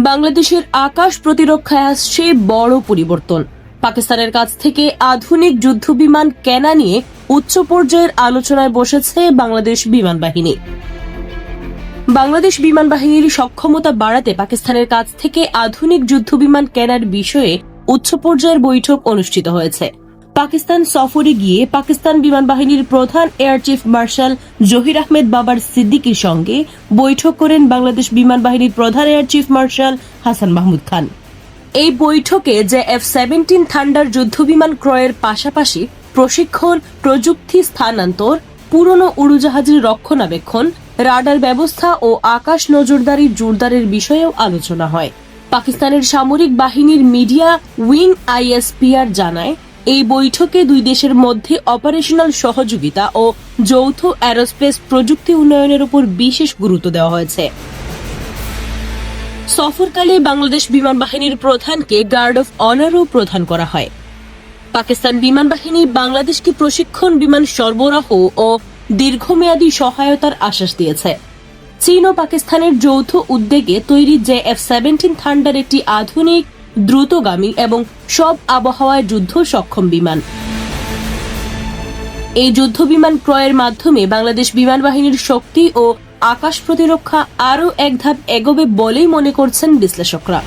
বাংলাদেশের আকাশ প্রতিরক্ষায় আসছে বড় পরিবর্তন। পাকিস্তানের কাছ থেকে আধুনিক যুদ্ধবিমান কেনা নিয়ে উচ্চ পর্যায়ের আলোচনায় বসেছে বাংলাদেশ বিমান বাহিনী। বাংলাদেশ বিমান বাহিনীর সক্ষমতা বাড়াতে পাকিস্তানের কাছ থেকে আধুনিক যুদ্ধবিমান কেনার বিষয়ে উচ্চ পর্যায়ের বৈঠক অনুষ্ঠিত হয়েছে। পাকিস্তান সফরে গিয়ে পাকিস্তান বিমান বাহিনীর প্রধান air chief marshal Zaheer Ahmed Babar সিদ্দিকীর সঙ্গে বৈঠক করেন বাংলাদেশ বিমান বাহিনীর প্রধান air chief marshal Hasan Mahmud Khan. এই বৈঠকে F-17 থান্ডার যুদ্ধবিমান ক্রয়ের পাশাপাশি প্রশিক্ষণ, প্রযুক্তি স্থানান্তর, পুরনো উড়োজাহাজের রক্ষণাবেক্ষণ, রাডার ব্যবস্থা ও আকাশ নজরদারি জোরদারের বিষয়েও আলোচনা হয়। পাকিস্তানের সামরিক বাহিনীর মিডিয়া উইং ISPR জানায়, এই বৈঠকে দুই দেশের মধ্যে অপারেশনাল সহযোগিতা ও যৌথ অ্যারোস্পেস প্রযুক্তি উন্নয়নের উপর বিশেষ গুরুত্ব দেওয়া হয়েছে। সফরকালে বাংলাদেশ বিমান বাহিনীর প্রধানকে গার্ড অফ অনারও প্রদান করা হয়। পাকিস্তান বিমান বাহিনী বাংলাদেশকে প্রশিক্ষণ, বিমান সরবরাহ ও দীর্ঘমেয়াদী সহায়তার আশ্বাস দিয়েছে। চীন ও পাকিস্তানের যৌথ উদ্যোগে তৈরি F-17 থান্ডার একটি আধুনিক, দ্রুতগামী এবং সব আবহাওয়ায় যুদ্ধ সক্ষম বিমান। এই যুদ্ধবিমান ক্রয়ের মাধ্যমে বাংলাদেশ বিমান বাহিনীর শক্তি ও আকাশ প্রতিরক্ষা আরও এক ধাপ এগোবে বলেই মনে করছেন বিশ্লেষকরা।